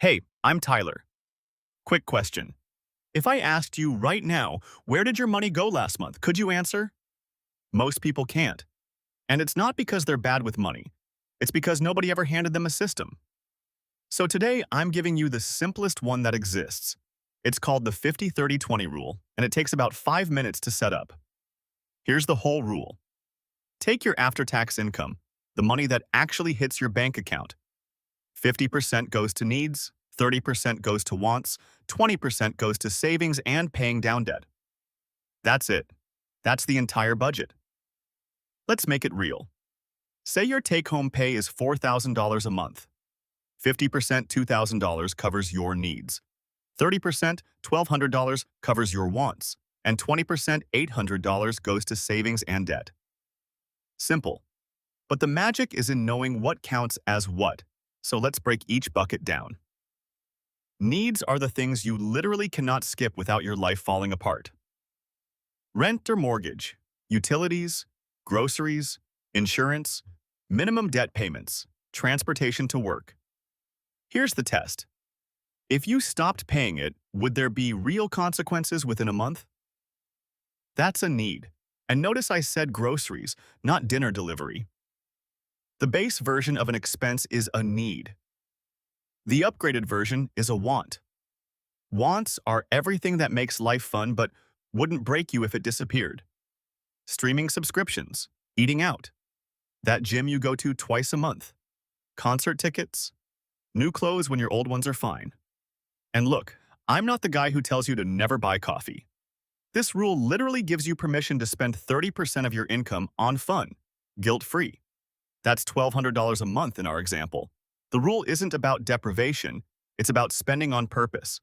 Hey, I'm Tyler. Quick question. If I asked you right now, where did your money go last month, could you answer? Most people can't. And it's not because they're bad with money. It's because nobody ever handed them a system. So today, I'm giving you the simplest one that exists. It's called the 50-30-20 rule, and it takes about 5 minutes to set up. Here's the whole rule. Take your after-tax income, the money that actually hits your bank account. 50% goes to needs, 30% goes to wants, 20% goes to savings and paying down debt. That's it. That's the entire budget. Let's make it real. Say your take-home pay is $4,000 a month. 50% $2,000 covers your needs. 30% $1,200 covers your wants, and 20% $800 goes to savings and debt. Simple. But the magic is in knowing what counts as what. So let's break each bucket down. Needs are the things you literally cannot skip without your life falling apart. Rent or mortgage, utilities, groceries, insurance, minimum debt payments, transportation to work. Here's the test. If you stopped paying it, would there be real consequences within a month? That's a need. And notice I said groceries, not dinner delivery. The base version of an expense is a need. The upgraded version is a want. Wants are everything that makes life fun but wouldn't break you if it disappeared. Streaming subscriptions, eating out, that gym you go to twice a month, concert tickets, new clothes when your old ones are fine. And look, I'm not the guy who tells you to never buy coffee. This rule literally gives you permission to spend 30% of your income on fun, guilt-free. That's $1,200 a month in our example. The rule isn't about deprivation, it's about spending on purpose.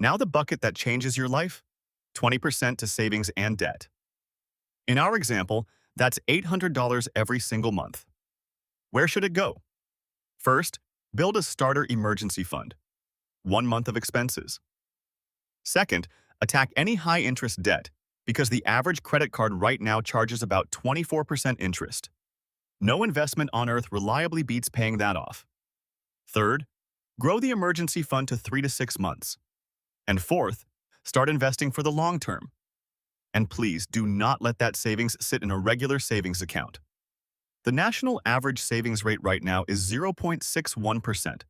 Now the bucket that changes your life? 20% to savings and debt. In our example, that's $800 every single month. Where should it go? First, build a starter emergency fund. 1 month of expenses. Second, attack any high-interest debt because the average credit card right now charges about 24% interest. No investment on earth reliably beats paying that off. Third, grow the emergency fund to 3 to 6 months. And fourth, start investing for the long term. And please do not let that savings sit in a regular savings account. The national average savings rate right now is 0.61%,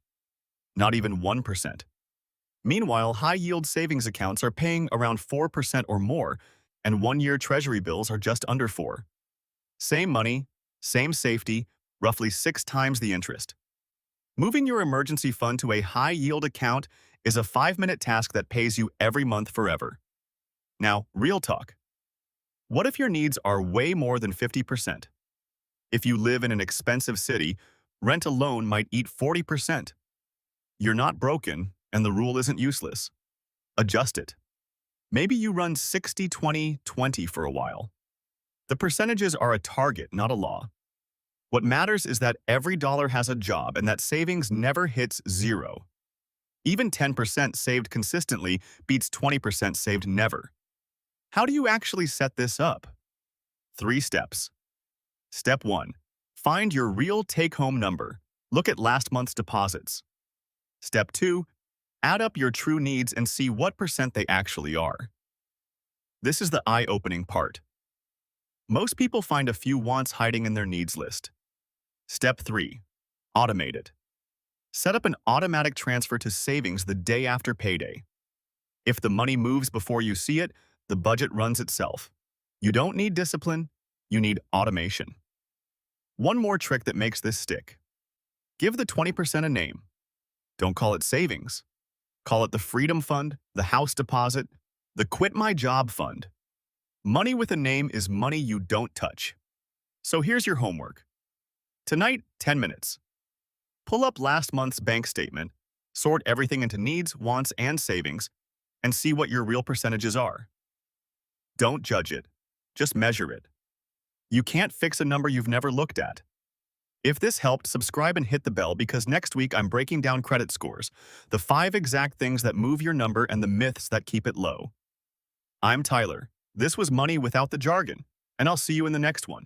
not even 1%. Meanwhile, high-yield savings accounts are paying around 4% or more, and one-year treasury bills are just under 4%. Same money, same safety, roughly 6 times the interest. Moving your emergency fund to a high-yield account is a 5-minute task that pays you every month forever. Now, real talk. What if your needs are way more than 50%? If you live in an expensive city, rent alone might eat 40%. You're not broken, and the rule isn't useless. Adjust it. Maybe you run 60-20-20 for a while. The percentages are a target, not a law. What matters is that every dollar has a job and that savings never hits zero. Even 10% saved consistently beats 20% saved never. How do you actually set this up? 3 steps. Step 1. Find your real take-home number. Look at last month's deposits. Step 2. Add up your true needs and see what percent they actually are. This is the eye-opening part. Most people find a few wants hiding in their needs list. Step 3. Automate it. Set up an automatic transfer to savings the day after payday. If the money moves before you see it, the budget runs itself. You don't need discipline, you need automation. One more trick that makes this stick. Give the 20% a name. Don't call it savings. Call it the Freedom Fund, the House Deposit, the Quit My Job Fund. Money with a name is money you don't touch. So here's your homework. Tonight, 10 minutes. Pull up last month's bank statement, sort everything into needs, wants, and savings, and see what your real percentages are. Don't judge it. Just measure it. You can't fix a number you've never looked at. If this helped, subscribe and hit the bell because next week I'm breaking down credit scores, the 5 exact things that move your number and the myths that keep it low. I'm Tyler. This was Money Without the Jargon, and I'll see you in the next one.